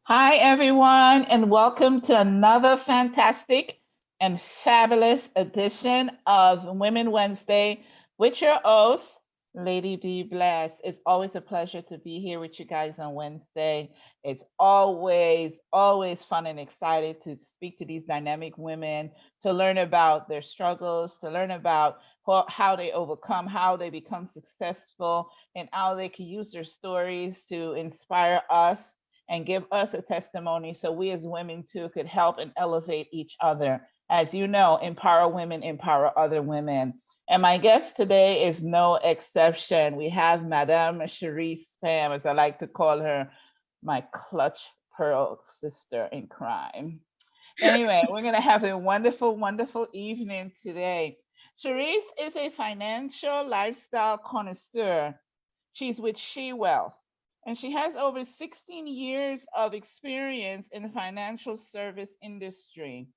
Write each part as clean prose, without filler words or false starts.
Hi, everyone, and welcome to another fantastic and fabulous edition of Women Wednesday with your host, Lady B Bless. It's always a pleasure to be here with you guys on Wednesday. It's always fun and excited to speak to these dynamic women, to learn about their struggles, to learn about how they overcome, how they become successful, and how they can use their stories to inspire us and give us a testimony so we as women too could help and elevate each other. As you know, empower women, empower other women. And my guest today is no exception. We have Madame Cherese Pam, as I like to call her, my clutch pearl sister in crime. Anyway, we're going to have a wonderful evening today. Cherese is a financial lifestyle connoisseur. She's with She Wealth, and she has over 16 years of experience in the financial service industry.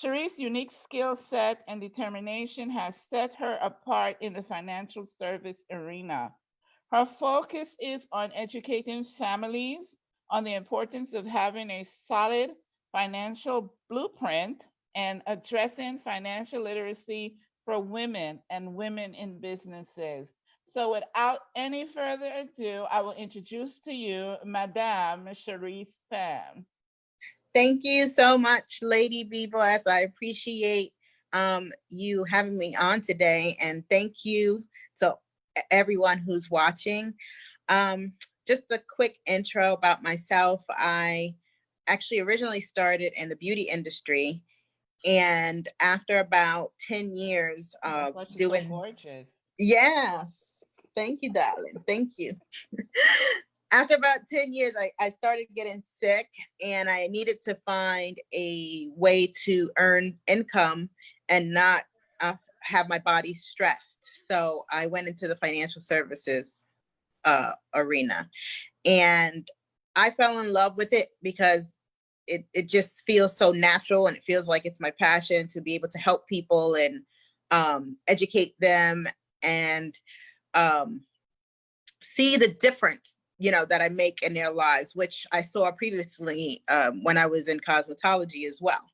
Cherese's unique skill set and determination has set her apart in the financial service arena. Her focus is on educating families on the importance of having a solid financial blueprint and addressing financial literacy for women and women in businesses. So, without any further ado, I will introduce to you Madame Cherese Pham. Thank you so much, Lady B Bless. I appreciate you having me on today, and thank you to everyone who's watching. Just a quick intro about myself. I actually originally started in the beauty industry, and after about 10 years of What she's so doing, gorgeous. yes, thank you, darling. Thank you. After about 10 years, I started getting sick and I needed to find a way to earn income and not have my body stressed. So I went into the financial services arena, and I fell in love with it because it just feels so natural, and it feels like it's my passion to be able to help people and educate them and see the difference that I make in their lives, which I saw previously when I was in cosmetology as well.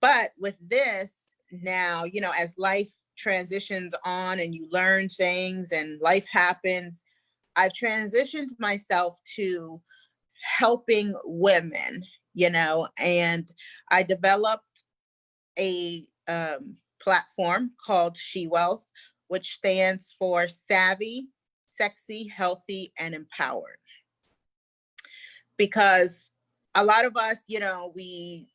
But with this now, as life transitions on and you learn things and life happens, I've transitioned myself to helping women, and I developed a platform called She Wealth, which stands for Savvy, Sexy, Healthy, and Empowered. Because a lot of us, we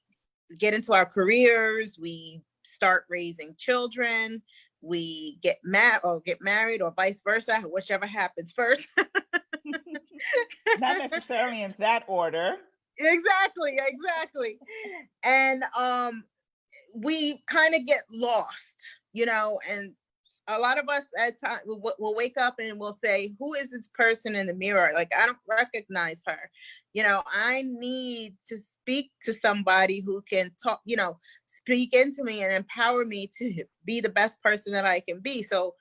get into our careers, we start raising children, we get married or vice versa, whichever happens first. Not necessarily in that order. Exactly. And we kind of get lost, and a lot of us at times will wake up and we'll say, who is this person in the mirror? Like, I don't recognize her. I need to speak to somebody who can talk, speak into me and empower me to be the best person that I can be. So,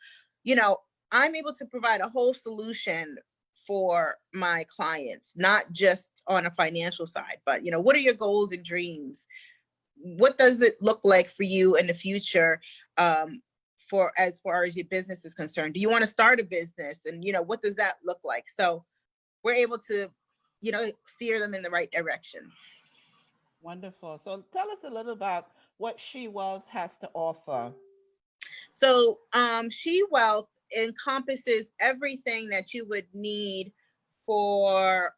I'm able to provide a whole solution for my clients, not just on a financial side, but, what are your goals and dreams? What does it look like for you in the future? For as far as your business is concerned, do you want to start a business, and what does that look like? So we're able to steer them in the right direction. Wonderful. So tell us a little about what She Wealth has to offer. So She Wealth encompasses everything that you would need for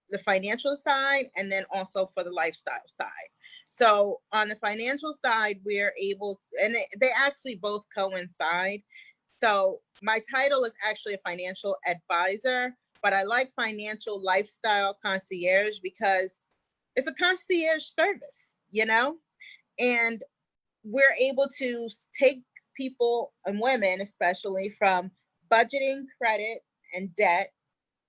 the financial side and then also for the lifestyle side. So on the financial side, we're able, and they actually both coincide. So my title is actually a financial advisor, but I like financial lifestyle concierge because it's a concierge service, and we're able to take people and women, especially, from budgeting, credit, and debt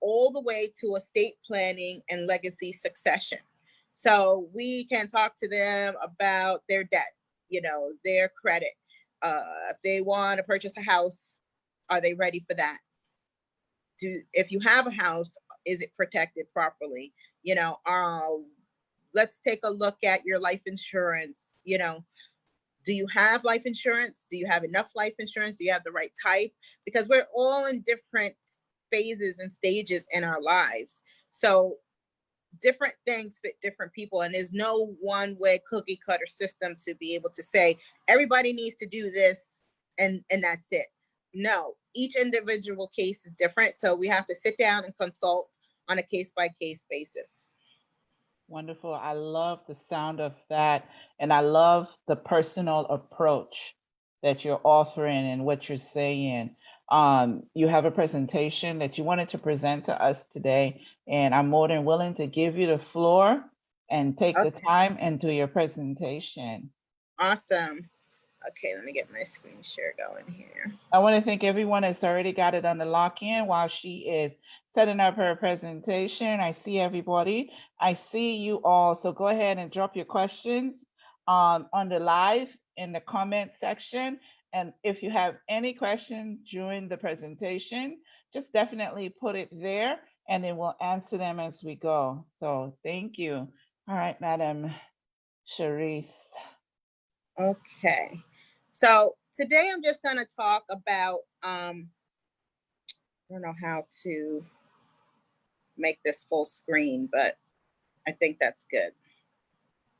all the way to estate planning and legacy succession. So we can talk to them about their debt, their credit. If they want to purchase a house, are they ready for that? If you have a house, is it protected properly? Let's take a look at your life insurance. Do you have life insurance? Do you have enough life insurance? Do you have the right type? Because we're all in different phases and stages in our lives. So different things fit different people, and there's no one way cookie cutter system to be able to say everybody needs to do this and that's it. No, each individual case is different, so we have to sit down and consult on a case-by-case basis. Wonderful. I love the sound of that, and I love the personal approach that you're offering and what you're saying. You have a presentation that you wanted to present to us today, and I'm more than willing to give you the floor and take the time and do your presentation. Awesome. Okay, let me get my screen share going here. I want to thank everyone that's already got it on the lock-in while she is setting up her presentation. I see everybody. I see you all. So go ahead and drop your questions on the live in the comment section. And if you have any questions during the presentation, just definitely put it there and then we'll answer them as we go. So thank you. All right, Madam Cherese. Okay. So today I'm just going to talk about, I don't know how to make this full screen, but I think that's good.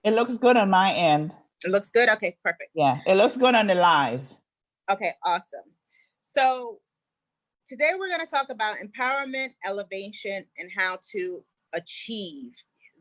It looks good on my end. It looks good? Okay, perfect. Yeah, it looks good on the live. Okay, awesome. So today we're going to talk about empowerment, elevation, and how to achieve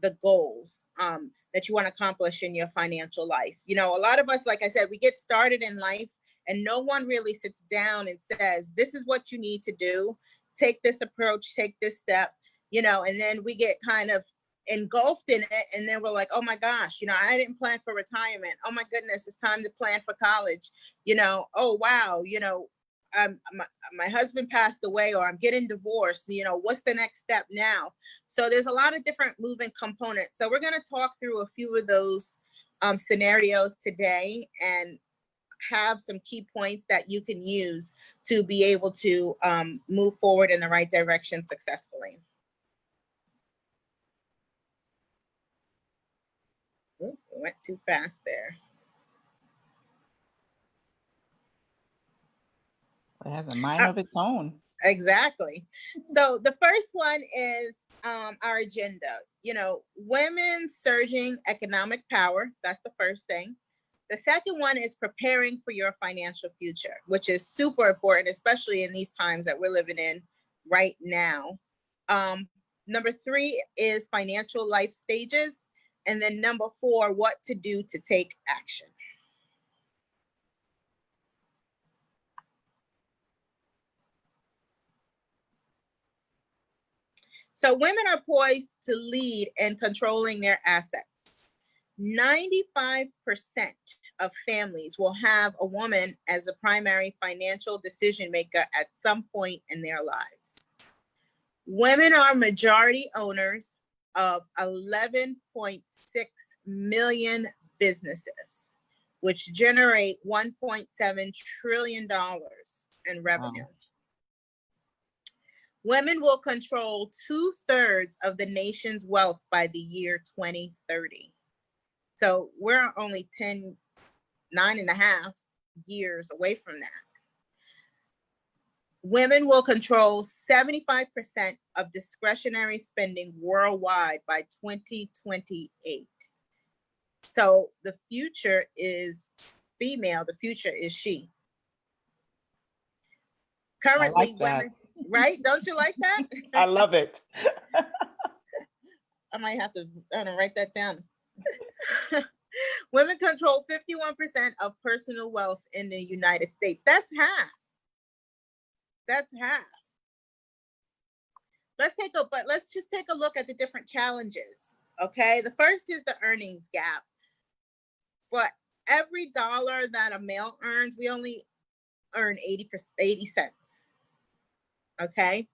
the goals that you want to accomplish in your financial life. A lot of us, like I said, we get started in life and no one really sits down and says, this is what you need to do. Take this approach, take this step, and then we get kind of engulfed in it. And then we're like, oh my gosh, I didn't plan for retirement. Oh my goodness, it's time to plan for college. Oh, wow. My husband passed away, or I'm getting divorced. What's the next step now? So there's a lot of different moving components. So we're going to talk through a few of those scenarios today and have some key points that you can use to be able to move forward in the right direction successfully. Ooh, it went too fast there. It has a mind of its own. Exactly. So the first one is our agenda. Women surging economic power. That's the first thing. The second one is preparing for your financial future, which is super important, especially in these times that we're living in right now. Number 3 is financial life stages. And then number 4, what to do to take action. So women are poised to lead in controlling their assets. 95% of families will have a woman as a primary financial decision maker at some point in their lives. Women are majority owners of 11.6 million businesses, which generate $1.7 trillion in revenue. Wow. Women will control 2/3 of the nation's wealth by the year 2030. So we're only 9.5 years away from that. Women will control 75% of discretionary spending worldwide by 2028. So the future is female, the future is she. Currently, women, right? Don't you like that? I love it. I might have to write that down. Women control 51% of personal wealth in the United States. That's half. That's half. Let's just take a look at the different challenges. Okay, the first is the earnings gap. For every dollar that a male earns, we only earn 80 cents. Okay,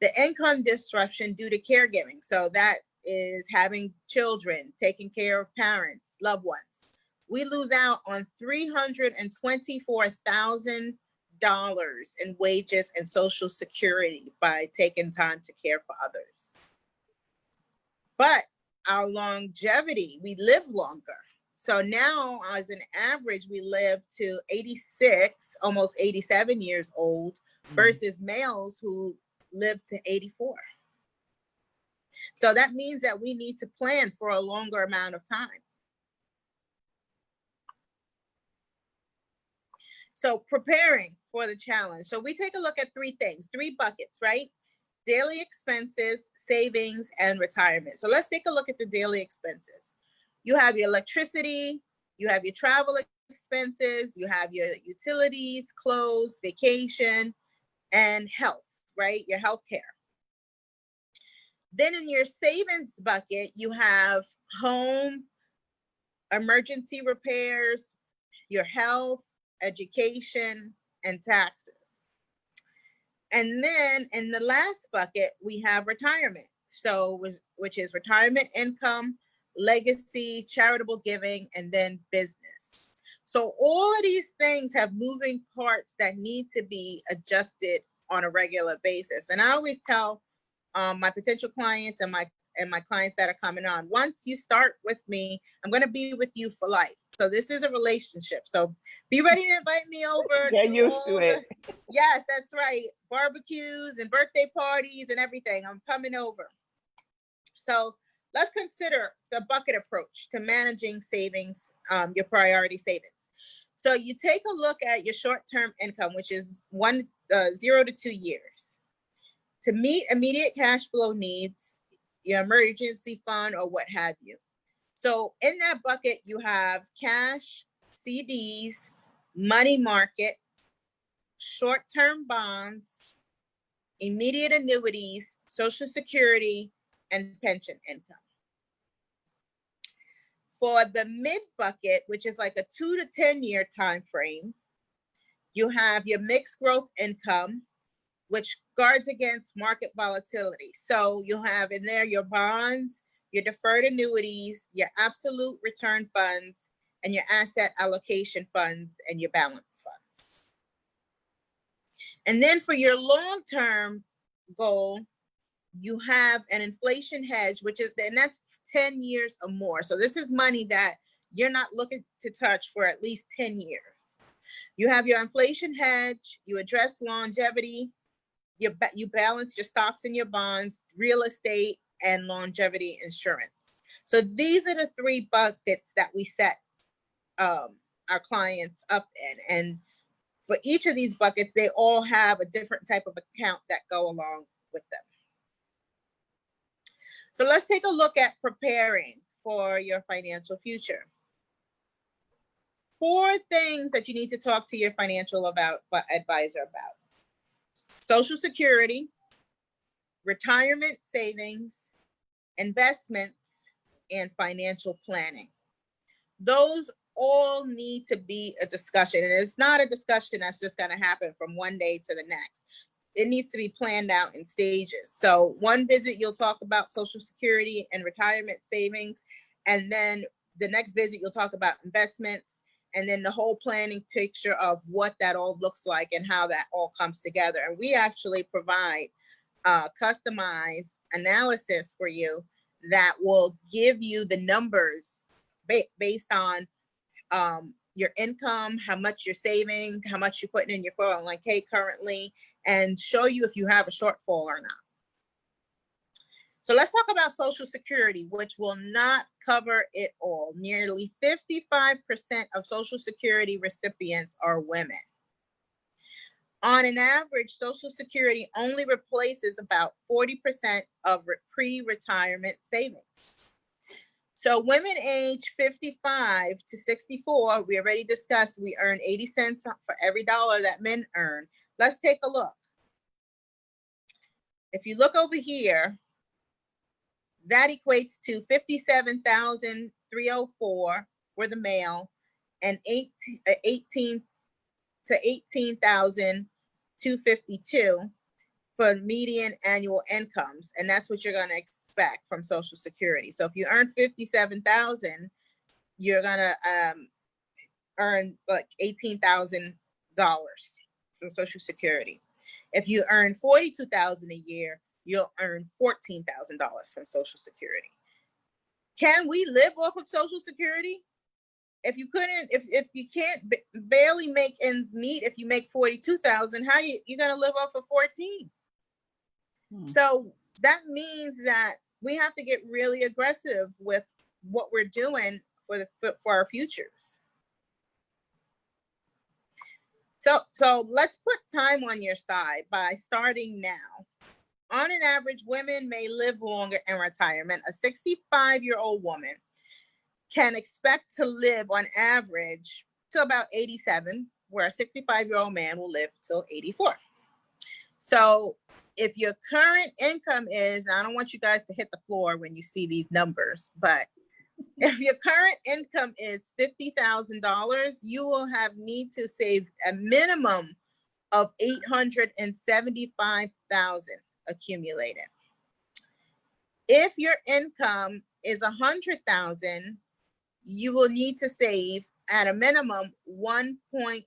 the income disruption due to caregiving. So that is having children, taking care of parents, loved ones. We lose out on $324,000 in wages and Social Security by taking time to care for others. but our longevity, we live longer. So now, as an average, we live to 86, almost 87 years old, versus males who live to 84. So that means that we need to plan for a longer amount of time. So preparing for the challenge. So we take a look at three things, three buckets, right? Daily expenses, savings, and retirement. So let's take a look at the daily expenses. You have your electricity, you have your travel expenses, you have your utilities, clothes, vacation, and health, right? Your health care. Then in your savings bucket, you have home, emergency repairs, your health, education, and taxes. And then in the last bucket, we have retirement. So, which is retirement income, legacy, charitable giving, and then business. So all of these things have moving parts that need to be adjusted on a regular basis. And I always tell my potential clients and my clients that are coming on, once you start with me, I'm going to be with you for life. So this is a relationship. So be ready to invite me over. Get used to it. Yes, that's right. Barbecues and birthday parties and everything. I'm coming over. So let's consider the bucket approach to managing savings, your priority savings. So you take a look at your short-term income, which is 0 to 2 years. To meet immediate cash flow needs, your emergency fund, or what have you. So in that bucket, you have cash, CDs, money market, short-term bonds, immediate annuities, Social Security, and pension income. For the mid bucket, which is like a 2 to 10 year time frame, you have your mixed growth income, which guards against market volatility. So you'll have in there your bonds, your deferred annuities, your absolute return funds, and your asset allocation funds, and your balance funds. And then for your long-term goal, you have an inflation hedge, and that's 10 years or more. So this is money that you're not looking to touch for at least 10 years. You have your inflation hedge, you address longevity, you balance your stocks and your bonds, real estate, and longevity insurance. So these are the three buckets that we set our clients up in. And for each of these buckets, they all have a different type of account that go along with them. So let's take a look at preparing for your financial future. 4 things that you need to talk to your financial advisor about. Social Security, retirement savings, investments, and financial planning. Those all need to be a discussion. And it's not a discussion that's just going to happen from one day to the next. It needs to be planned out in stages. So one visit, you'll talk about Social Security and retirement savings. And then the next visit, you'll talk about investments. And then the whole planning picture of what that all looks like and how that all comes together. And we actually provide customized analysis for you that will give you the numbers based on your income, how much you're saving, how much you're putting in your 401k currently, and show you if you have a shortfall or not. So let's talk about Social Security, which will not cover it all. Nearly 55% of Social Security recipients are women. On an average, Social Security only replaces about 40% of pre-retirement savings. So women age 55 to 64, we already discussed, we earn 80 cents for every dollar that men earn. Let's take a look. If you look over here, that equates to $57,304 for the male and $18,000 to $18,252 for median annual incomes. And that's what you're going to expect from Social Security. So if you earn $57,000, you're going to earn like $18,000 from Social Security. If you earn $42,000 a year, you'll earn $14,000 from Social Security. Can we live off of Social Security? If you couldn't, if you can't barely make ends meet, if you make 42,000, how you gonna live off of 14? So that means that we have to get really aggressive with what we're doing for our futures. So let's put time on your side by starting now. On an average, women may live longer in retirement. A 65-year-old woman can expect to live on average to about 87, where a 65-year-old man will live till 84. So if your current income is, I don't want you guys to hit the floor when you see these numbers, but if your current income is $50,000, you will need to save a minimum of $875,000 accumulated. If your income is $100,000, you will need to save at a minimum $1.7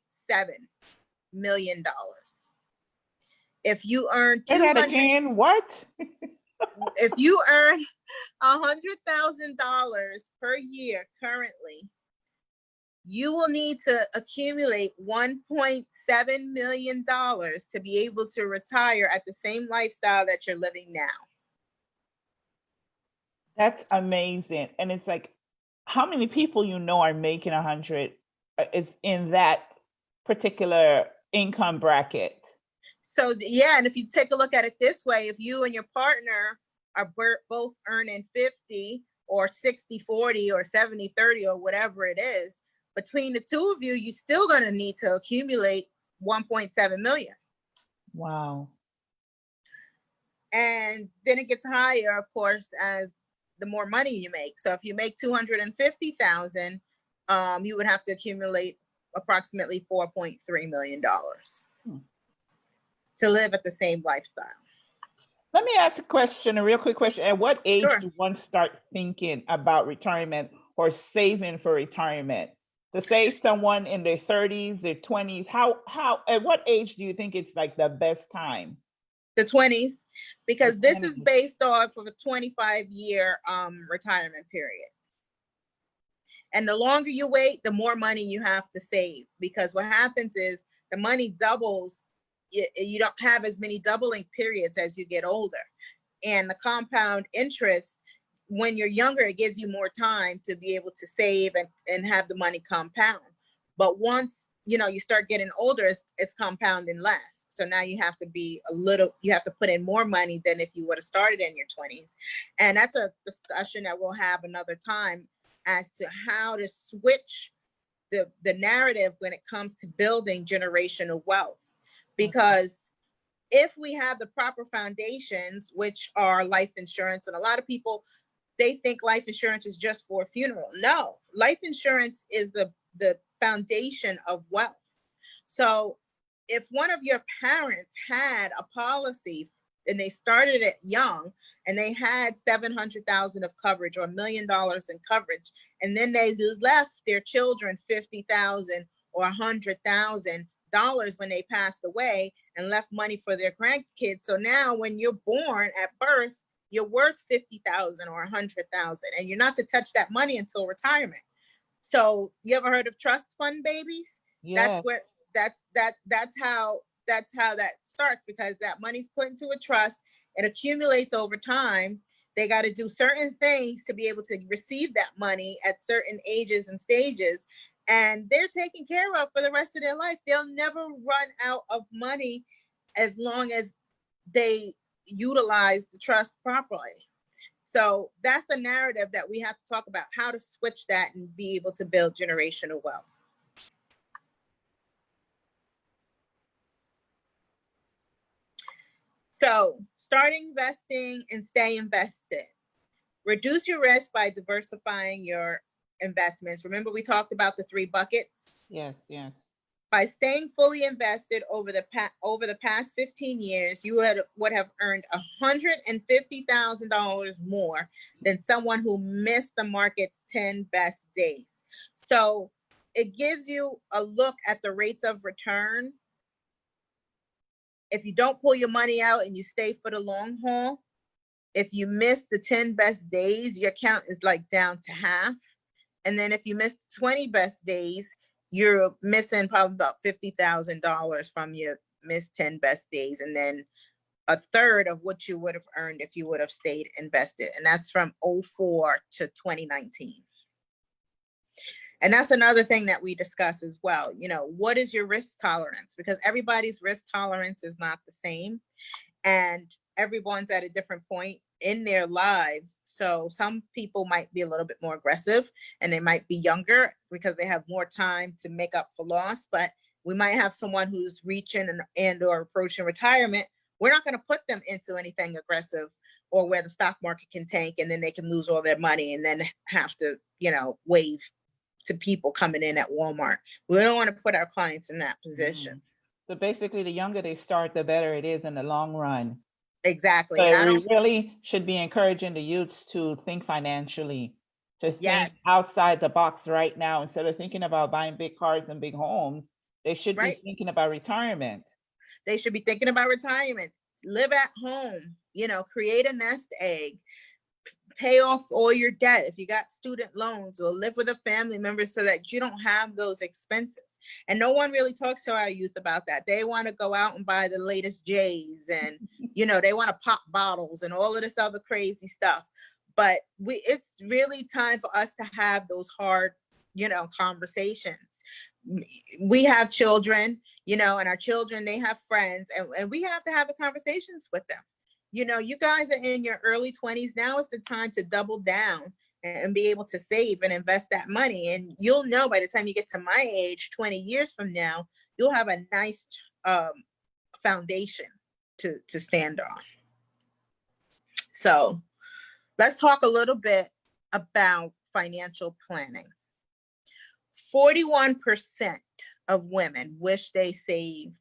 million. If you earn again, what? If you earn $100,000 per year currently, you will need to accumulate $1.7 million to be able to retire at the same lifestyle that you're living now. That's amazing. And it's like, how many people are making 100 is in that particular income bracket? So yeah, and if you take a look at it this way, if you and your partner are both earning 50 or 60-40 or 70-30 or whatever it is, between the two of you, you're still going to need to accumulate 1.7 million. Wow. And then it gets higher, of course, as the more money you make. So if you make 250,000, you would have to accumulate approximately $4.3 million to live at the same lifestyle. Let me ask a real quick question. At what age Sure. do one start thinking about retirement or saving for retirement? To say someone in their 30s, their 20s, at what age do you think it's like the best time? The 20s, because this is based off of a 25-year retirement period. And the longer you wait, the more money you have to save, because what happens is the money doubles. You don't have as many doubling periods as you get older. And the compound interest, when you're younger, it gives you more time to be able to save and have the money compound. But once you start getting older, it's compounding less. So now you have to put in more money than if you would have started in your 20s. And that's a discussion that we'll have another time as to how to switch the narrative when it comes to building generational wealth. Because if we have the proper foundations, which are life insurance, and a lot of people, they think life insurance is just for a funeral. No, life insurance is the foundation of wealth. So if one of your parents had a policy and they started it young and they had $700,000 of coverage or $1 million in coverage, and then they left their children $50,000 or $100,000 when they passed away and left money for their grandkids. So now when you're born at birth, you're worth $50,000 or $100,000, and you're not to touch that money until retirement. So you ever heard of trust fund babies? Yes. That's how that starts, because that money's put into a trust. It accumulates over time. They got to do certain things to be able to receive that money at certain ages and stages, and they're taken care of for the rest of their life. They'll never run out of money as long as they utilize the trust properly. So that's a narrative that we have to talk about, how to switch that and be able to build generational wealth. So start investing and stay invested. Reduce your risk by diversifying your investments. Remember, we talked about the 3 buckets? Yes, yes. By staying fully invested over the past 15 years, you would have earned $150,000 more than someone who missed the market's 10 best days. So it gives you a look at the rates of return. If you don't pull your money out and you stay for the long haul, If you miss the 10 best days, your account is like down to half. And then if you miss 20 best days, you're missing probably about $50,000 from your missed 10 best days. And then a third of what you would have earned if you would have stayed invested. And that's from 04 to 2019. And that's another thing that we discuss as well. You know, what is your risk tolerance? Because everybody's risk tolerance is not the same. And everyone's at a different point in their lives. So some people might be a little bit more aggressive, and they might be younger because they have more time to make up for loss. But we might have someone who's reaching and or approaching retirement. We're not going to put them into anything aggressive or where the stock market can tank and then they can lose all their money and then have to, you know, wave to people coming in at Walmart. We don't want to put our clients in that position. So basically, the younger they start, the better it is in the long run. Exactly. So And I we don't, really should be encouraging the youths to think financially, to think yes, outside the box right now. Instead of thinking about buying big cars and big homes, they should be right. thinking about retirement. They should be thinking about retirement, live at home, you know, create a nest egg, pay off all your debt if you got student loans, or live with a family member so that you don't have those expenses. And no one really talks to our youth about that. They want to go out and buy the latest J's, and you know, they want to pop bottles and all of this other crazy stuff. But it's really time for us to have those hard, you know, conversations. We have children, you know, and our children, they have friends, and we have to have the conversations with them. You know, you guys are in your early 20s. Now is the time to double down and be able to save and invest that money. And you'll know by the time you get to my age, 20 years from now, you'll have a nice foundation to stand on. So let's talk a little bit about financial planning. 41% of women wish they saved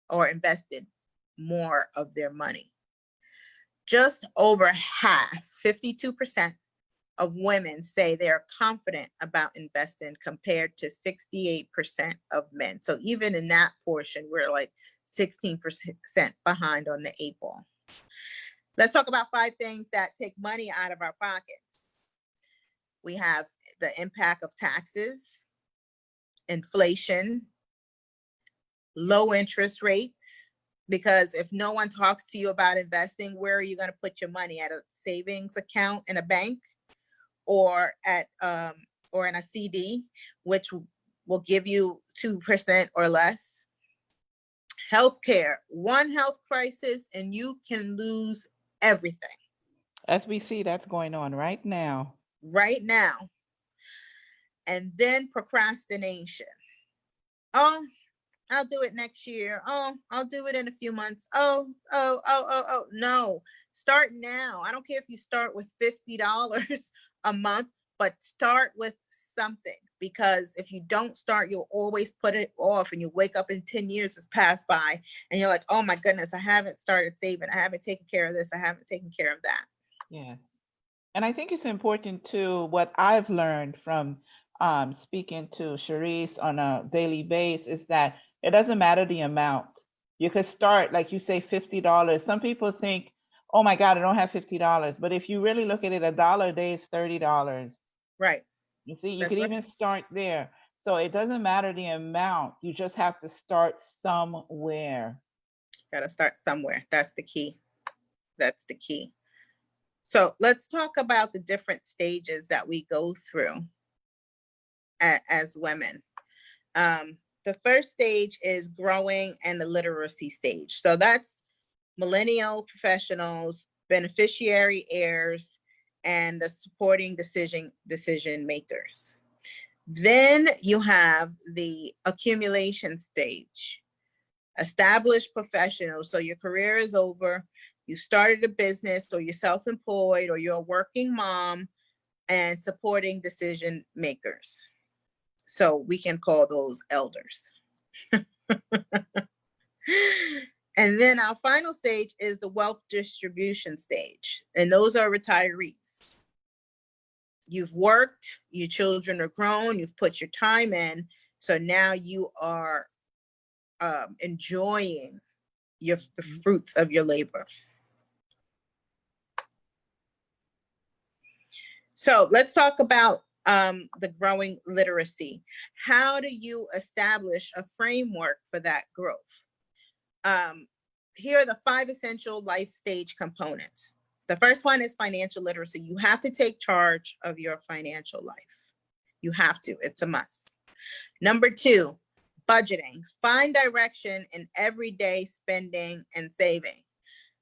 or invested more of their money. Just over half, 52% of women say they're confident about investing compared to 68% of men. So even in that portion, we're like 16% behind on the 8 ball. Let's talk about 5 things that take money out of our pockets. We have the impact of taxes, inflation, low interest rates. Because if no one talks to you about investing, where are you going to put your money? At a savings account in a bank, or at or in a CD, which will give you 2% or less. Healthcare, one health crisis and you can lose everything. As we see, that's going on right now. Right now. And then procrastination. Oh, I'll do it next year. Oh, I'll do it in a few months. Oh. No, start now. I don't care if you start with $50 a month, but start with something. Because if you don't start, you'll always put it off, and you wake up in 10 years has passed by and you're like, oh my goodness, I haven't started saving. I haven't taken care of this. I haven't taken care of that. Yes. And I think it's important too, what I've learned from speaking to Cherese on a daily basis is that it doesn't matter the amount. You could start, like you say, $50. Some people think, oh my God, I don't have $50. But if you really look at it, $1 a day is $30. Right. You see, you That's could right. even start there. So it doesn't matter the amount. You just have to start somewhere. Got to start somewhere. That's the key. That's the key. So let's talk about the different stages that we go through as women. The first stage is growing and the literacy stage. So that's millennial professionals, beneficiary heirs, and the supporting decision makers. Then you have the accumulation stage. Established professionals. So your career is over. You started a business, or you're self-employed, or you're a working mom, and supporting decision makers. So we can call those elders. And then our final stage is the wealth distribution stage. And those are retirees. You've worked, your children are grown, you've put your time in. So now you are enjoying the fruits of your labor. So let's talk about the growing literacy. How do you establish a framework for that growth? Here are the 5 essential life stage components. The first one is financial literacy. You have to take charge of your financial life. You have to, it's a must. Number 2, budgeting. Find direction in everyday spending and saving.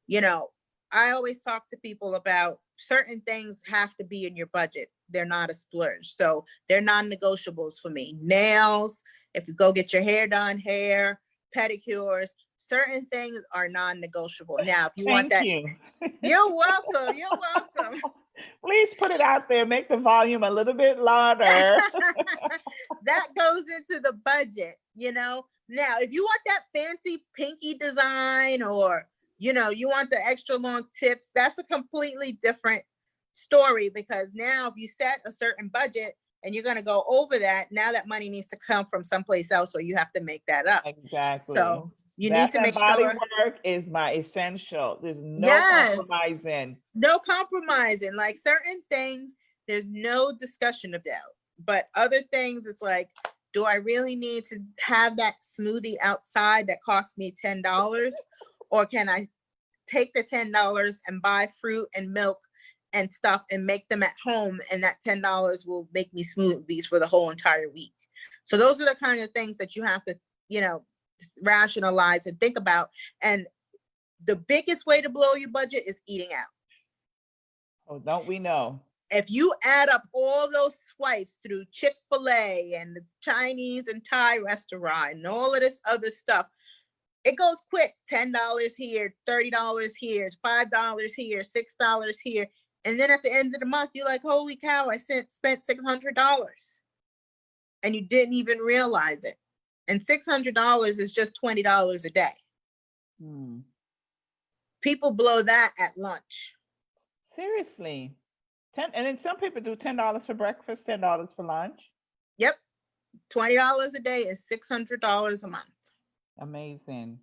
You know, I always talk to people about certain things have to be in your budget. They're not a splurge. So they're non-negotiables for me. Nails, if you go get your hair done, hair, pedicures, certain things are non-negotiable. Now, if you want that, you. you're welcome. You're welcome. Please put it out there. Make the volume a little bit louder. That goes into the budget, you know. Now, if you want that fancy pinky design, or you know, you want the extra long tips, that's a completely different story, because now if you set a certain budget and you're going to go over that, now that money needs to come from someplace else, or you have to make that up. Exactly. So you need to make body sure. work is my essential. There's no Yes. compromising. No compromising. Like certain things, there's no discussion about. But other things, it's like, do I really need to have that smoothie outside that costs me $10? Or can I take the $10 and buy fruit and milk and stuff and make them at home, and that $10 will make me smoothies for the whole entire week? So those are the kind of things that you have to, you know, rationalize and think about. And the biggest way to blow your budget is eating out. Oh, don't we know? If you add up all those swipes through Chick-fil-A and the Chinese and Thai restaurant and all of this other stuff, it goes quick. $10 here, $30 here, $5 here, $6 here. And then at the end of the month, you're like, holy cow, I spent $600. And you didn't even realize it. And $600 is just $20 a day. People blow that at lunch. Seriously. And then some people do $10 for breakfast, $10 for lunch. Yep. $20 a day is $600 a month. Amazing.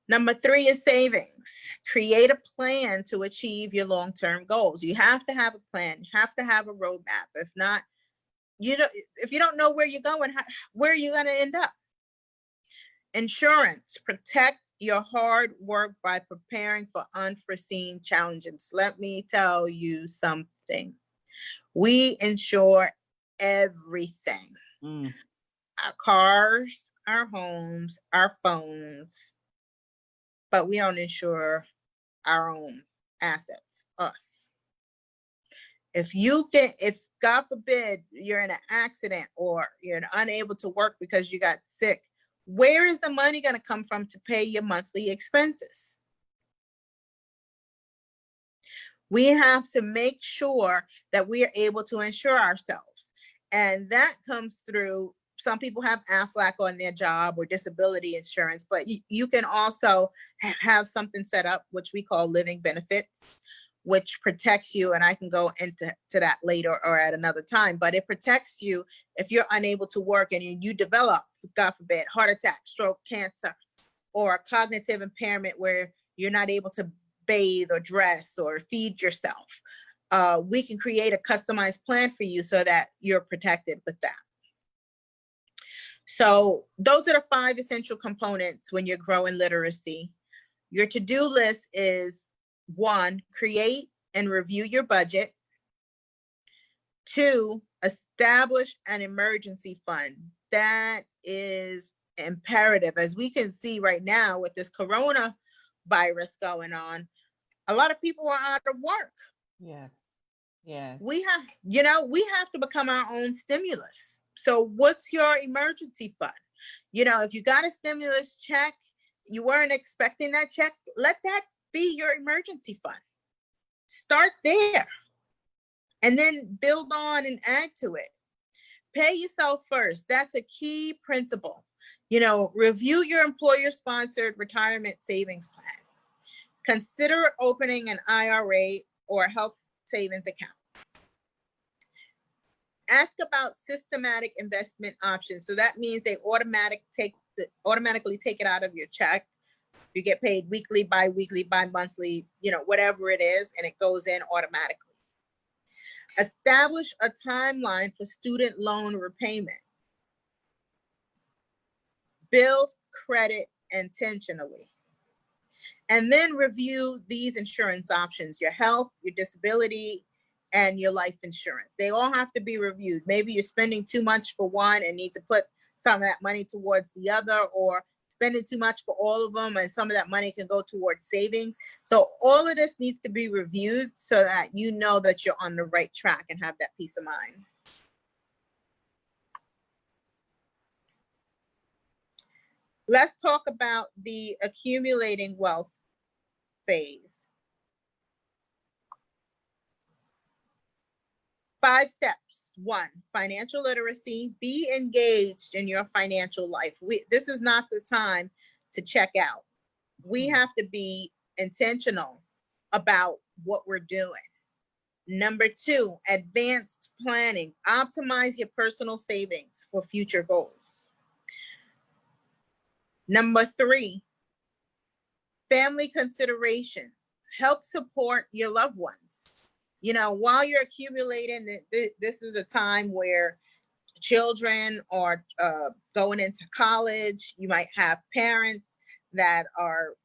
Number 3 is savings. Create a plan to achieve your long-term goals. You have to have a plan. You have to have a roadmap. If not, if you don't know where you're going, where are you going to end up? Insurance. Protect your hard work by preparing for unforeseen challenges. Let me tell you something. We insure everything. Our cars, our homes, our phones, but we don't insure our own assets, us. If God forbid you're in an accident or you're unable to work because you got sick, where is the money going to come from to pay your monthly expenses? We have to make sure that we are able to insure ourselves. And that comes through, some people have AFLAC on their job or disability insurance, but you can also have something set up, which we call living benefits, which protects you. And I can go into that later or at another time, but it protects you if you're unable to work and you develop, God forbid, heart attack, stroke, cancer, or a cognitive impairment where you're not able to bathe or dress or feed yourself. We can create a customized plan for you so that you're protected with that. So those are the 5 essential components when you're growing literacy. Your to-do list is 1, create and review your budget. 2, establish an emergency fund. That is imperative. As we can see right now with this coronavirus going on, a lot of people are out of work. Yeah. We have to become our own stimulus. So what's your emergency fund? If you got a stimulus check, you weren't expecting that check, let that be your emergency fund. Start there and then build on and add to it. Pay yourself first. That's a key principle. Review your employer-sponsored retirement savings plan. Consider opening an IRA or a health savings account. Ask about systematic investment options. So that means they automatically take it out of your check. You get paid weekly, bi-weekly, bi-monthly, whatever it is, and it goes in automatically. Establish a timeline for student loan repayment. Build credit intentionally. And then review these insurance options, your health, your disability, and your life insurance. They all have to be reviewed. Maybe you're spending too much for one and need to put some of that money towards the other, or spending too much for all of them and some of that money can go towards savings. So all of this needs to be reviewed so that you know that you're on the right track and have that peace of mind. Let's talk about the accumulating wealth phase. 5 steps. 1, financial literacy. Be engaged in your financial life. This is not the time to check out. We have to be intentional about what we're doing. Number 2, advanced planning. Optimize your personal savings for future goals. Number 3, family consideration. Help support your loved ones. You know, while you're accumulating, this is a time where children are going into college. You might have parents that are,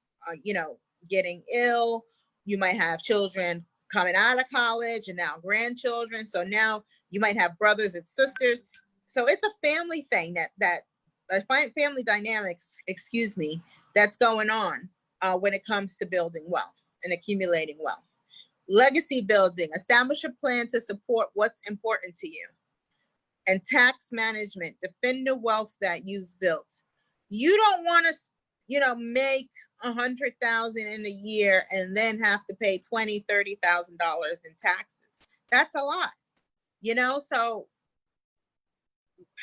getting ill. You might have children coming out of college and now grandchildren. So now you might have brothers and sisters. So it's a family thing that family dynamics, that's going on when it comes to building wealth and accumulating wealth. Legacy building. Establish a plan to support what's important to you. And tax management. Defend the wealth that you've built. You don't want to, make $100,000 in a year and then have to pay $20,000, $30,000 in taxes. That's a lot, So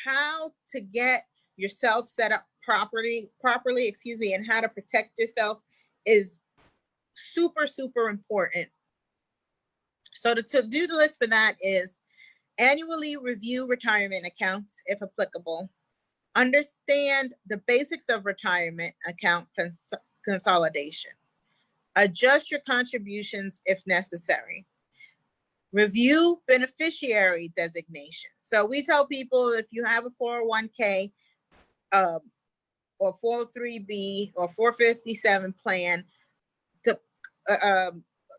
how to get yourself set up properly, and how to protect yourself is super, super important. So the to-do list for that is annually review retirement accounts, if applicable. Understand the basics of retirement account consolidation. Adjust your contributions if necessary. Review beneficiary designation. So we tell people if you have a 401k or 403b or 457 plan, to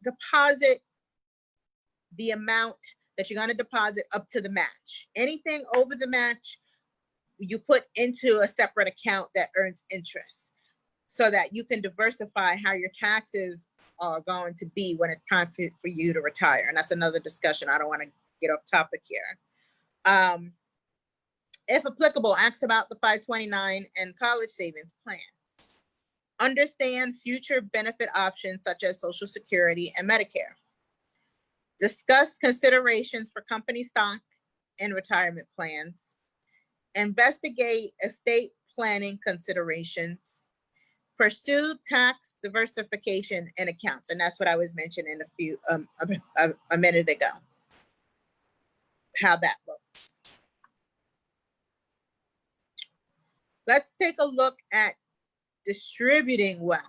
deposit the amount that you're going to deposit up to the match. Anything over the match, you put into a separate account that earns interest so that you can diversify how your taxes are going to be when it's time for you to retire. And that's another discussion. I don't want to get off topic here. If applicable, ask about the 529 and college savings plan. Understand future benefit options such as Social Security and Medicare. Discuss considerations for company stock and retirement plans. Investigate estate planning considerations. Pursue tax diversification and accounts. And that's what I was mentioning a minute ago, how that looks. Let's take a look at distributing wealth.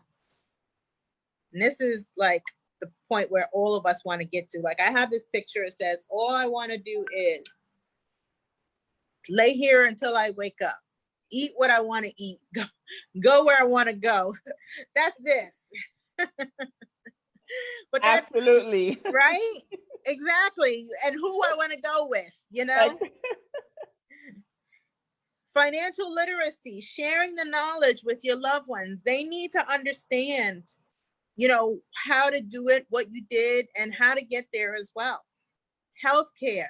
And this is like the point where all of us want to get to. Like I have this picture, it says, all I want to do is lay here until I wake up, eat what I want to eat, go where I want to go. That's this. But that's absolutely right. Exactly. And who I want to go with, Financial literacy, sharing the knowledge with your loved ones. They need to understand, how to do it, what you did, and how to get there as well. Healthcare.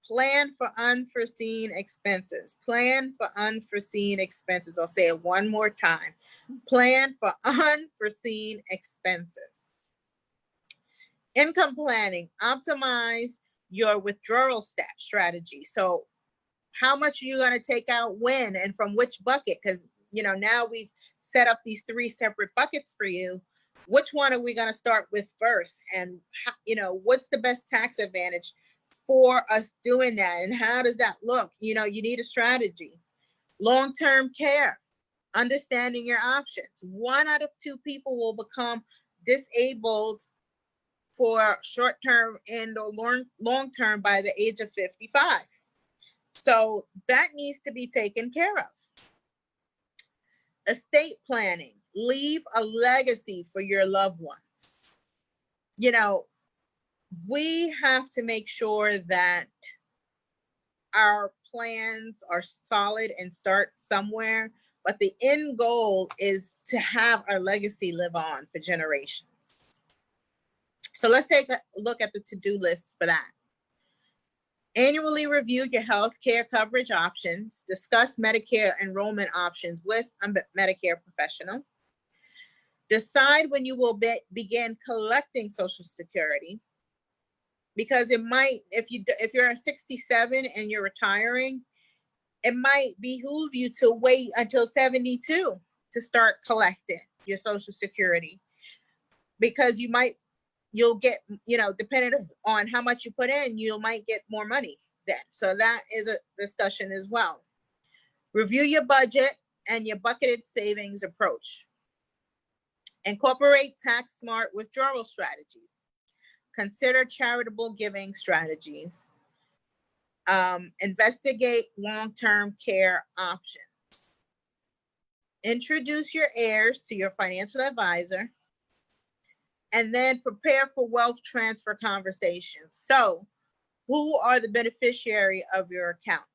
Plan for unforeseen expenses. Plan for unforeseen expenses. I'll say it one more time. Plan for unforeseen expenses. Income planning. Optimize your withdrawal strategy. So how much are you going to take out when and from which bucket? Because, now we've set up these 3 separate buckets for you. Which one are we going to start with first? And, what's the best tax advantage for us doing that? And how does that look? You need a strategy. Long-term care, understanding your options. 1 out of 2 people will become disabled for short-term and or long-term by the age of 55. So that needs to be taken care of. Estate planning, leave a legacy for your loved ones. You know, we have to make sure that our plans are solid and start somewhere, but the end goal is to have our legacy live on for generations. So let's take a look at the to-do list for that. Annually review your health care coverage options. Discuss Medicare enrollment options with a Medicare professional. Decide when you will begin collecting Social Security, because it might, if you're 67 and you're retiring, it might behoove you to wait until 72 to start collecting your Social Security, because you'll get, depending on how much you put in, you might get more money then. So that is a discussion as well. Review your budget and your bucketed savings approach. Incorporate tax smart withdrawal strategies. Consider charitable giving strategies. Investigate long-term care options. Introduce your heirs to your financial advisor. And then prepare for wealth transfer conversations. So, who are the beneficiary of your accounts?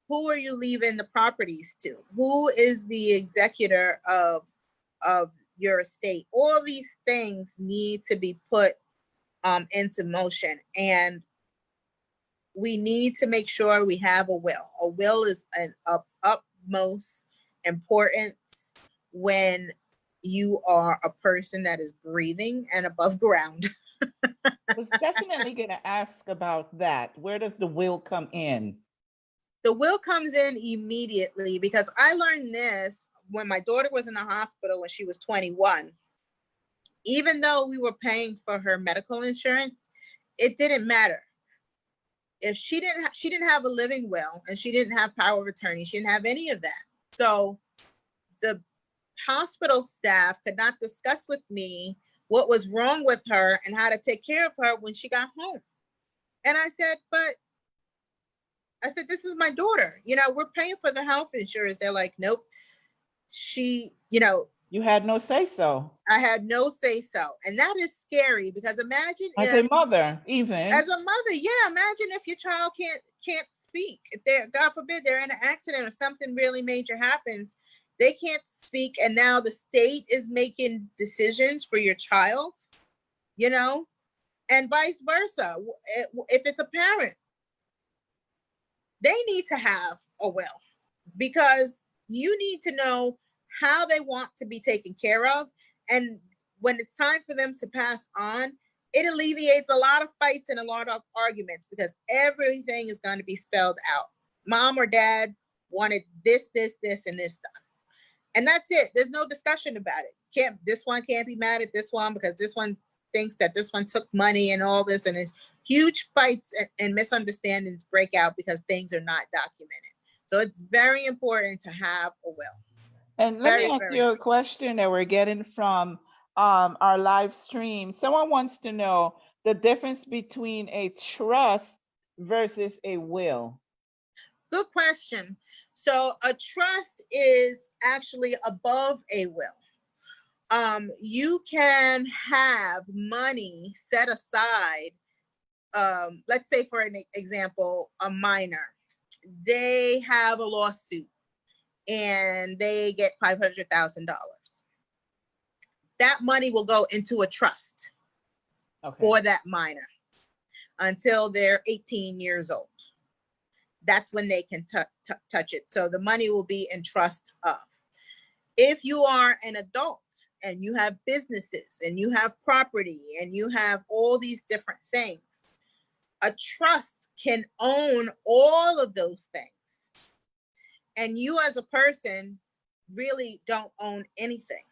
Who are you leaving the properties to? Who is the executor of your estate? All these things need to be put into motion, and we need to make sure we have a will. A will is of utmost importance when you are a person that is breathing and above ground. I was definitely going to ask about that. Where does the will come in? The will comes in immediately, because I learned this when my daughter was in the hospital when she was 21. Even though we were paying for her medical insurance, it didn't matter. If she didn't have a living will, and she didn't have power of attorney, she didn't have any of that. So the hospital staff could not discuss with me what was wrong with her and how to take care of her when she got home. And I said, this is my daughter. We're paying for the health insurance. They're like, nope. You had no say so. I had no say so. And that is scary, because imagine as a mother, even. As a mother, yeah. Imagine if your child can't speak. If God forbid they're in an accident or something really major happens, they can't speak, and now the state is making decisions for your child, and vice versa. If it's a parent, they need to have a will, because you need to know how they want to be taken care of. And when it's time for them to pass on, it alleviates a lot of fights and a lot of arguments, because everything is going to be spelled out. Mom or dad wanted this, and this stuff. And that's it. There's no discussion about it. This one can't be mad at this one because this one thinks that this one took money and all this, and huge fights and misunderstandings break out because things are not documented. So it's very important to have a will. And let me ask you a question that we're getting from our live stream. Someone wants to know the difference between a trust versus a will. Good question. So a trust is actually above a will. You can have money set aside. Let's say, for an example, a minor, they have a lawsuit and they get $500,000. That money will go into a trust for that minor until they're 18 years old. That's when they can touch it. So the money will be in trust of. If you are an adult and you have businesses and you have property and you have all these different things, a trust can own all of those things. And you as a person really don't own anything.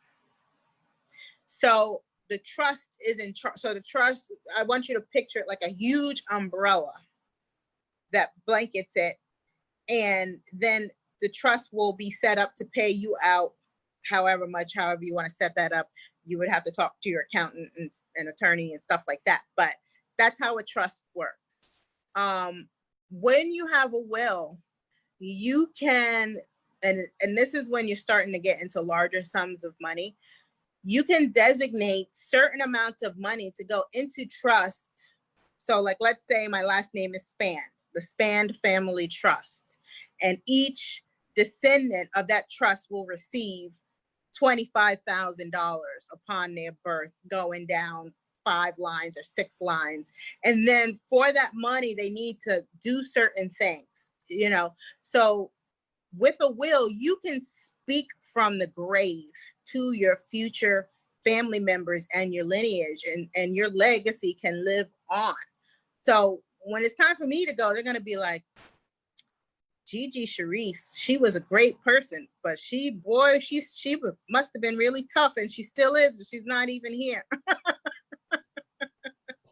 So the trust is in trust. So the trust, I want you to picture it like a huge umbrella that blankets it, and then the trust will be set up to pay you out however you want to set that up you would have to talk to your accountant and attorney and stuff like that. But that's how a trust works. When you have a will, you can, and this is when you're starting to get into larger sums of money, you can designate certain amounts of money to go into trust. So like, let's say my last name is Spand, the Spand Family Trust, and each descendant of that trust will receive $25,000 upon their birth, going down 5 lines or 6 lines. And then for that money, they need to do certain things, you know. So with a will, you can speak from the grave to your future family members and your lineage, and your legacy can live on. So when it's time for me to go, they're going to be like, Gigi Cherese, she was a great person, but she must have been really tough, and she still is. She's not even here.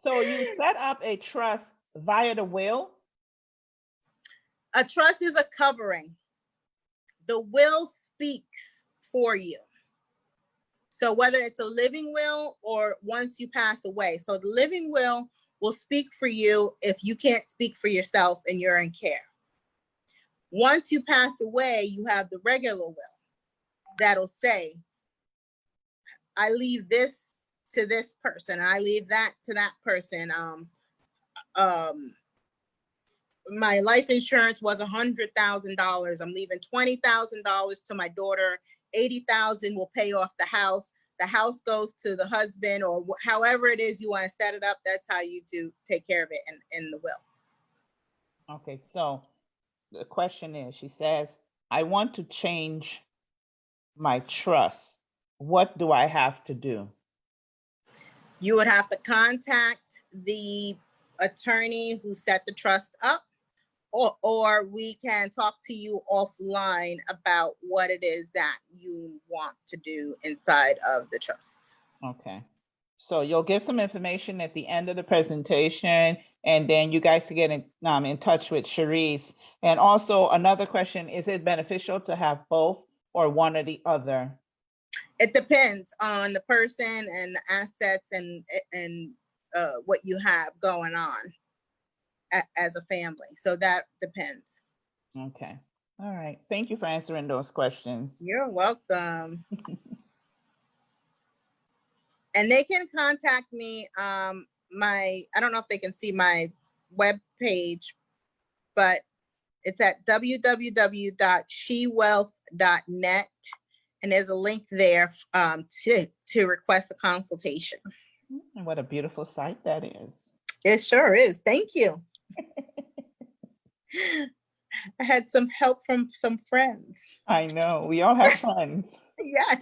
So you set up a trust via the will? A trust is a covering. The will speaks for you. So whether it's a living will or once you pass away. So the living will speak for you if you can't speak for yourself and you're in care. Once you pass away, you have the regular will that'll say, I leave this to this person, I leave that to that person. My life insurance was $100,000. I'm leaving $20,000 to my daughter. 80,000 will pay off the house. The house goes to the husband, or however it is you want to set it up. That's how you do take care of it in the will. Okay, so the question is, she says, I want to change my trust. What do I have to do? You would have to contact the attorney who set the trust up, or we can talk to you offline about what it is that you want to do inside of the trust. Okay. So you'll give some information at the end of the presentation, and then you guys can get in touch with Cherese. And also another question, is it beneficial to have both or one or the other? It depends on the person and the assets and what you have going on as a family. So that depends. Okay. All right. Thank you for answering those questions. You're welcome. And they can contact me. I don't know if they can see my web page, but it's at www.shewealth.net. And there's a link there to request a consultation. What a beautiful site that is. It sure is. Thank you. I had some help from some friends. I know. We all have friends. Yes.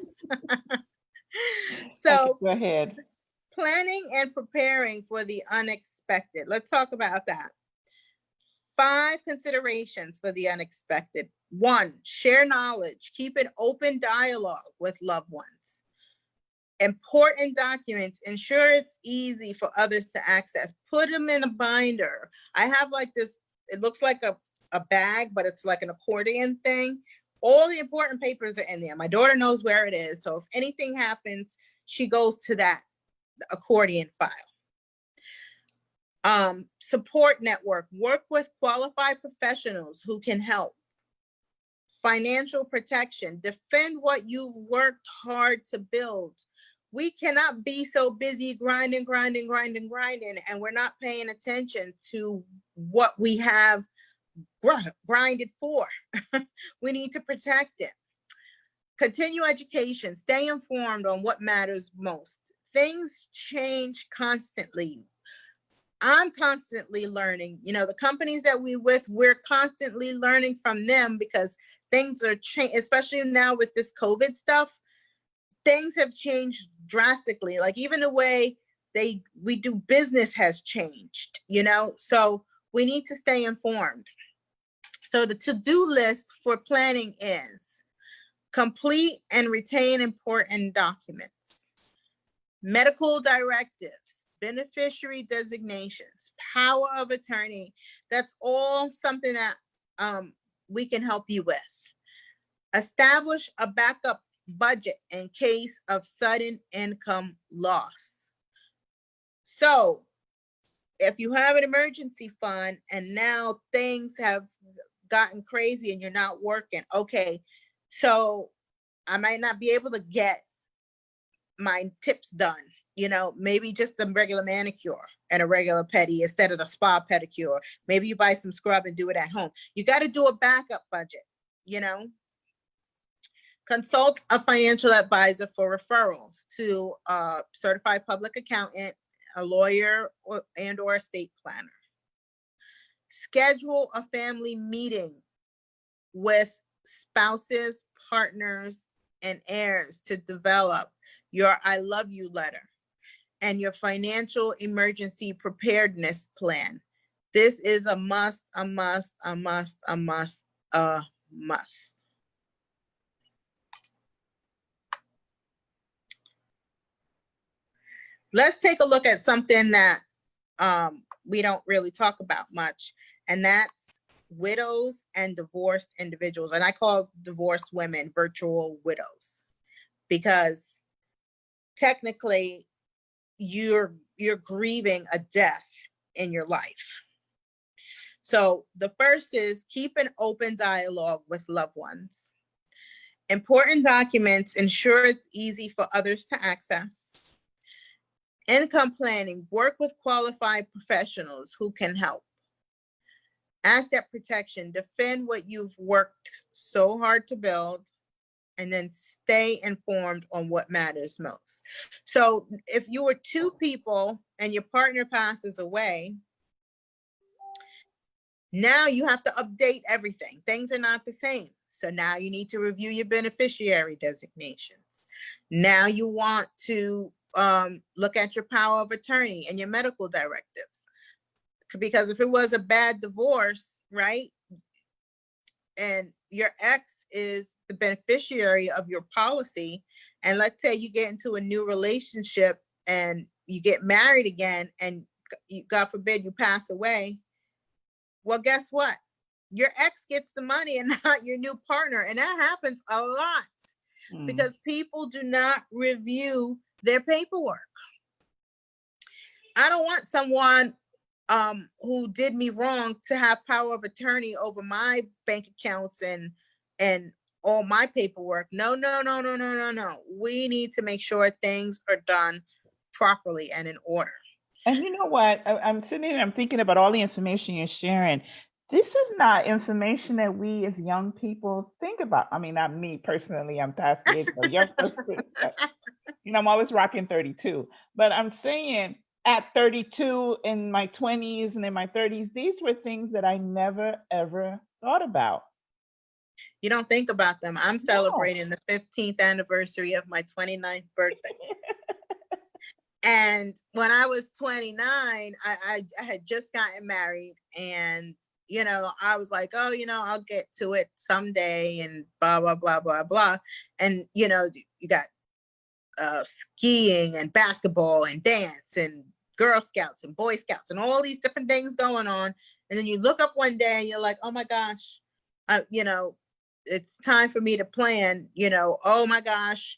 So okay, go ahead. Planning and preparing for the unexpected. Let's talk about that. 5 considerations for the unexpected. 1, share knowledge. Keep an open dialogue with loved ones. Important documents. Ensure it's easy for others to access. Put them in a binder. I have like this, it looks like a bag, but it's like an accordion thing. All the important papers are in there. My daughter knows where it is. So if anything happens, she goes to that accordion file. Support network. Work with qualified professionals who can help. Financial protection. Defend what you've worked hard to build. We cannot be so busy grinding, and we're not paying attention to what we have grinded for. We need to protect it. Continue education. Stay informed on what matters most. Things change constantly. I'm constantly learning. You know, the companies that we're constantly learning from them because things are changing, especially now with this COVID stuff. Things have changed drastically. Like even the way we do business has changed, you know, so we need to stay informed. So the to-do list for planning is complete and retain important documents, medical directives, beneficiary designations, power of attorney. That's all something that we can help you with. Establish a backup budget in case of sudden income loss. So if you have an emergency fund and now things have gotten crazy and you're not working, okay, so I might not be able to get my tips done, maybe just a regular manicure and a regular pedi instead of the spa pedicure. Maybe you buy some scrub and do it at home. You got to do a backup budget. Consult a financial advisor for referrals to a certified public accountant, a lawyer, or estate planner. Schedule a family meeting with spouses, partners, and heirs to develop your I love you letter and your financial emergency preparedness plan. This is a must, a must, a must, a must, a must. Let's take a look at something that we don't really talk about much, and that's widows and divorced individuals. And I call divorced women virtual widows, because technically you're grieving a death in your life. So the first is keep an open dialogue with loved ones. Important documents ensure it's easy for others to access. Income planning, work with qualified professionals who can help. Asset protection, defend what you've worked so hard to build, and then stay informed on what matters most. So if you were two people and your partner passes away, now you have to update everything. Things are not the same. So now you need to review your beneficiary designations. Now you want to look at your power of attorney and your medical directives. Because if it was a bad divorce, right, and your ex is the beneficiary of your policy, and let's say you get into a new relationship and you get married again, and God forbid you pass away, well, guess what? Your ex gets the money and not your new partner. And that happens a lot because people do not review their paperwork. I don't want someone who did me wrong to have power of attorney over my bank accounts and all my paperwork. No. We need to make sure things are done properly and in order. And you know what? I'm sitting here, I'm thinking about all the information you're sharing. This is not information that we as young people think about. I mean, not me personally, I'm past the age of a young person. I'm always rocking 32. But I'm saying at 32, in my 20s and in my 30s, these were things that I never, ever thought about. You don't think about them. I'm celebrating the 15th anniversary of my 29th birthday. And when I was 29, I had just gotten married, and I was like, oh, I'll get to it someday, and blah blah blah blah blah. And you got skiing and basketball and dance and Girl Scouts and Boy Scouts and all these different things going on. And then you look up one day and you're like, oh my gosh, it's time for me to plan. Oh my gosh,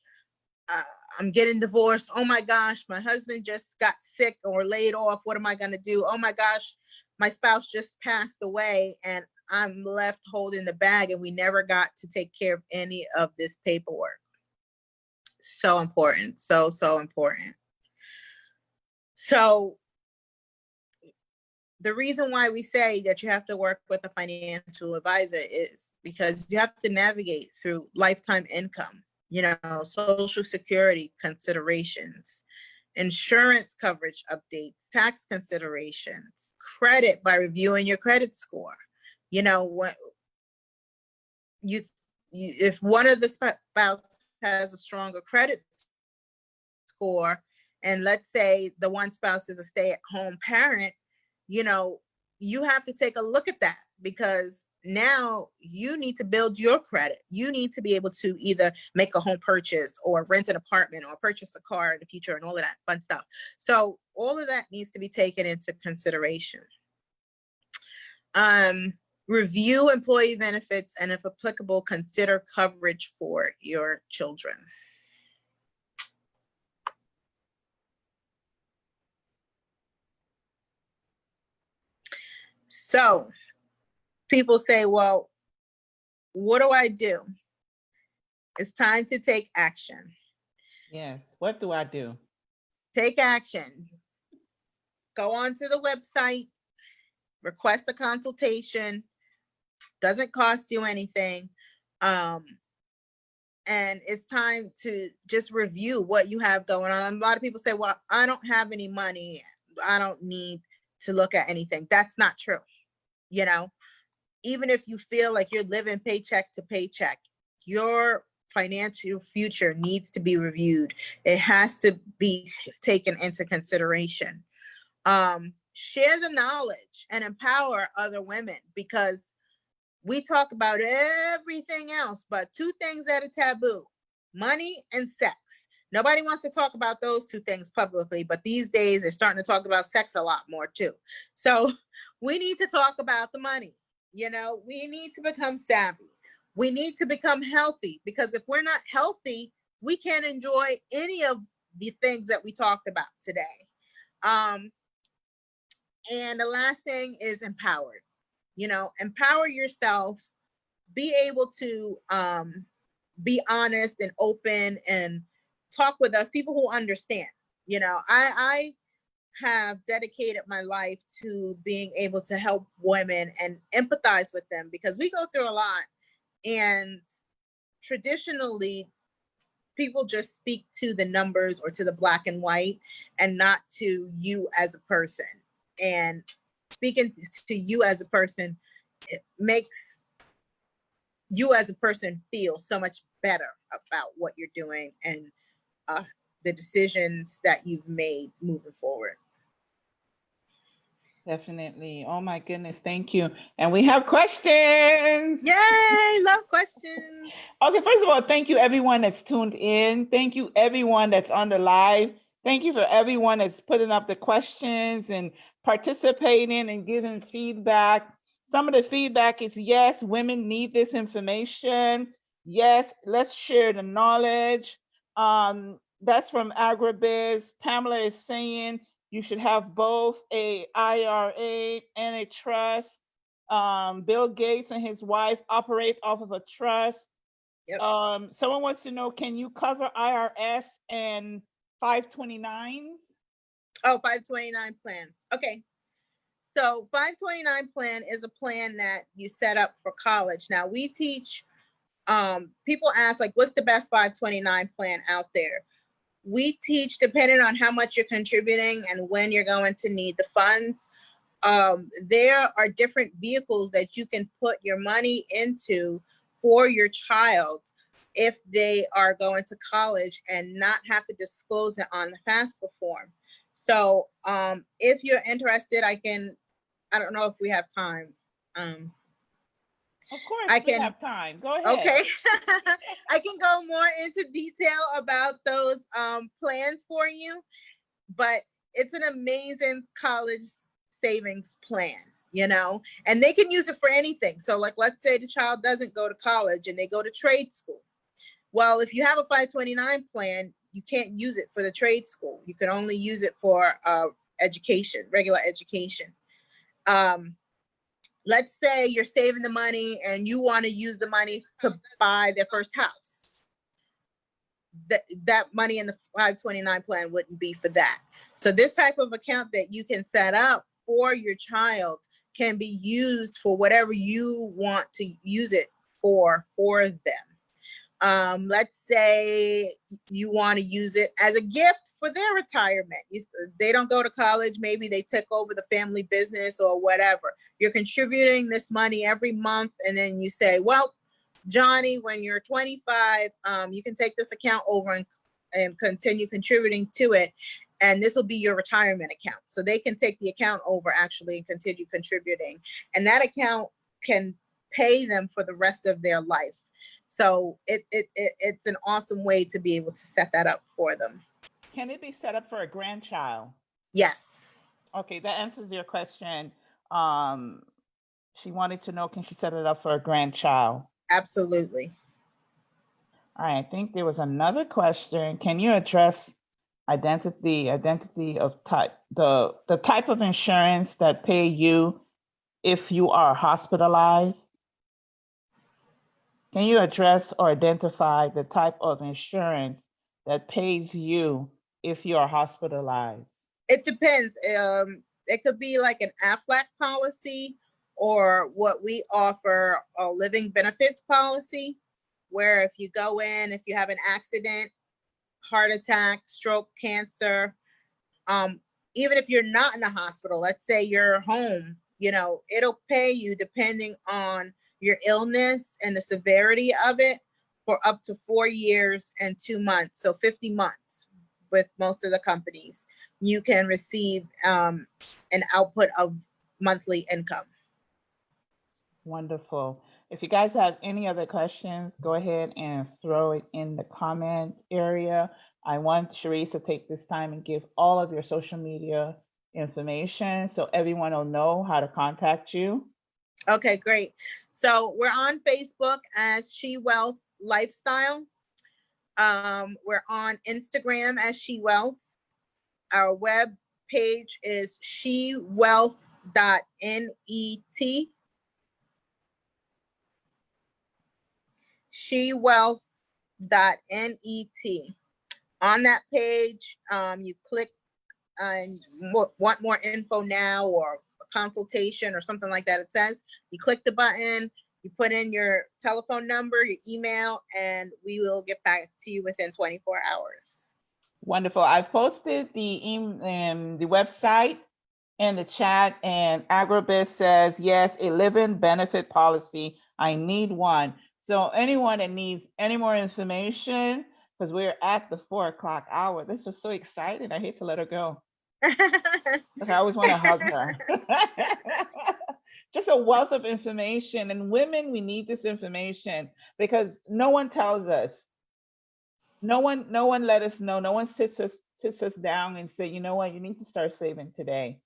I'm getting divorced. Oh my gosh, my husband just got sick or laid off. What am I going to do? Oh my gosh, my spouse just passed away and I'm left holding the bag, and we never got to take care of any of this paperwork. So important. So important. So the reason why we say that you have to work with a financial advisor is because you have to navigate through lifetime income, Social Security considerations, insurance coverage updates, tax considerations, credit by reviewing your credit score. What if one of the spouse has a stronger credit score, and let's say the one spouse is a stay-at-home parent, you have to take a look at that, because now you need to build your credit. You need to be able to either make a home purchase or rent an apartment or purchase a car in the future and all of that fun stuff. So all of that needs to be taken into consideration. Review employee benefits, and if applicable, consider coverage for your children. So people say, well, what do I do? It's time to take action. Yes. What do I do? Take action. Go onto the website, request a consultation. Doesn't cost you anything. And it's time to just review what you have going on. A lot of people say, well, I don't have any money. I don't need to look at anything. That's not true. You know, even if you feel like you're living paycheck to paycheck, your financial future needs to be reviewed. It has to be taken into consideration. Share the knowledge and empower other women, because we talk about everything else, but two things that are taboo: money and sex. Nobody wants to talk about those two things publicly, but these days they're starting to talk about sex a lot more too. So we need to talk about the money. You know, we need to become savvy. We need to become healthy, because if we're not healthy, we can't enjoy any of the things that we talked about today. And the last thing is empowered. You know, empower yourself, be able to be honest and open and talk with us, people who understand. You know, I have dedicated my life to being able to help women and empathize with them, because we go through a lot. And traditionally, people just speak to the numbers or to the black and white, and not to you as a person. And speaking to you as a person, it makes you as a person feel so much better about what you're doing and the decisions that you've made moving forward. Definitely. Oh my goodness. Thank you. And we have questions. Yay, love questions. Okay, first of all, thank you everyone that's tuned in. Thank you everyone that's on the live. Thank you for everyone that's putting up the questions and participating and giving feedback. Some of the feedback is, yes, women need this information. Yes, let's share the knowledge. That's from Agribiz. Pamela is saying you should have both a IRA and a trust. Bill Gates and his wife operate off of a trust. Yep. Someone wants to know, can you cover IRS and 529s? Oh, 529 plan. Okay. So 529 plan is a plan that you set up for college. Now we teach, people ask, like, what's the best 529 plan out there? We teach, depending on how much you're contributing and when you're going to need the funds. There are different vehicles that you can put your money into for your child if they are going to college, and not have to disclose it on the FAFSA form. So if you're interested, I don't know if we have time. Of course, we have time. Go ahead. Okay. I can go more into detail about those plans for you, but it's an amazing college savings plan, you know, and they can use it for anything. So like, let's say the child doesn't go to college and they go to trade school. Well, if you have a 529 plan, you can't use it for the trade school. You can only use it for education, regular education. Let's say you're saving the money and you want to use the money to buy their first house. That money in the 529 plan wouldn't be for that. So this type of account that you can set up for your child can be used for whatever you want to use it for them. Let's say you want to use it as a gift for their retirement. They don't go to college. Maybe they took over the family business or whatever. You're contributing this money every month. And then you say, well, Johnny, when you're 25, you can take this account over and continue contributing to it. And this will be your retirement account. So they can take the account over actually and continue contributing. And that account can pay them for the rest of their life. So it's an awesome way to be able to set that up for them. Can it be set up for a grandchild? Yes. Okay, that answers your question. She wanted to know, can she set it up for a grandchild? Absolutely. All right, I think there was another question. Can you address identity of type, the type of insurance that pay you if you are hospitalized? Can you address or identify the type of insurance that pays you if you are hospitalized? It depends. It could be like an AFLAC policy, or what we offer, a living benefits policy, where if you go in, if you have an accident, heart attack, stroke, cancer, even if you're not in the hospital, let's say you're home, it'll pay you depending on your illness and the severity of it for up to 4 years and 2 months. So 50 months with most of the companies. You can receive an output of monthly income. Wonderful. If you guys have any other questions, go ahead and throw it in the comment area. I want Cherese to take this time and give all of your social media information so everyone will know how to contact you. Okay, great. So we're on Facebook as She Wealth Lifestyle. We're on Instagram as She Wealth. Our web page is shewealth.net. shewealth.net. On that page, you click and want more info now, or a consultation or something like that. It says you click the button, you put in your telephone number, your email, and we will get back to you within 24 hours. Wonderful. I've posted the website in the chat, and Agrabis says, yes, a living benefit policy. I need one. So anyone that needs any more information, because we're at the 4 o'clock hour. This was so exciting. I hate to let her go. I always want to hug her. Just a wealth of information. And women, we need this information because no one tells us. No one let us know. No one sits us down and say, you know what, you need to start saving today.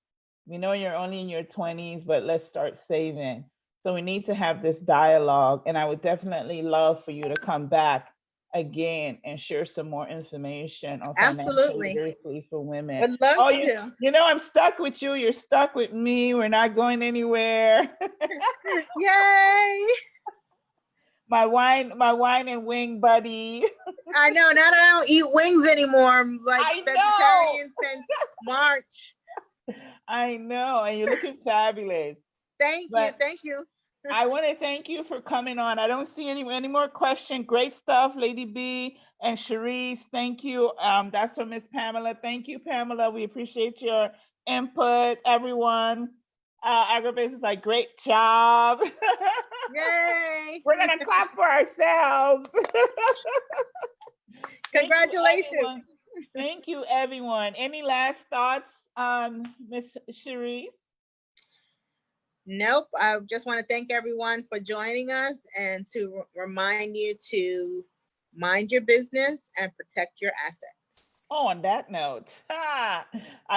We know you're only in your 20s, but let's start saving. So we need to have this dialogue. And I would definitely love for you to come back again and share some more information on financial literacy for women. Would love to. You know, I'm stuck with you. You're stuck with me. We're not going anywhere. Yay! My wine and wing buddy. I know. Now that I don't eat wings anymore, I'm like vegetarian since March. I know, and you're looking fabulous. Thank you. I want to thank you for coming on. I don't see any more questions. Great stuff, Lady B and Cherese. Thank you. That's from Miss Pamela. Thank you, Pamela. We appreciate your input, everyone. Agrabase is like, great job. Yay! We're gonna clap for ourselves. Congratulations. Thank you, everyone. Any last thoughts, Miss Cherese? Nope. I just want to thank everyone for joining us and to remind you to mind your business and protect your assets. Oh, on that note, I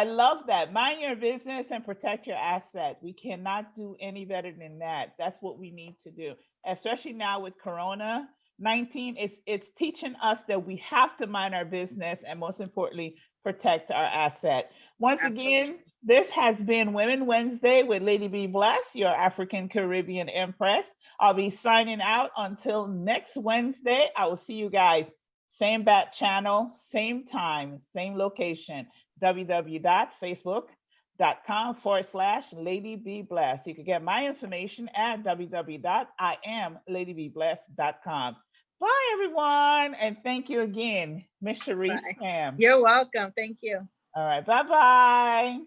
love that. Mind your business and protect your asset. We cannot do any better than that. That's what we need to do, especially now with Corona-19. It's teaching us that we have to mind our business and, most importantly, protect our asset. Once again, this has been Women Wednesday with Lady B Bless, your African Caribbean Empress. I'll be signing out until next Wednesday. I will see you guys. Same bat channel, same time, same location, www.facebook.com/Lady B Bless. You can get my information at www.IamLadyBbless.com. Bye, everyone. And thank you again, Miss Cherese. You're welcome. Thank you. All right. Bye-bye.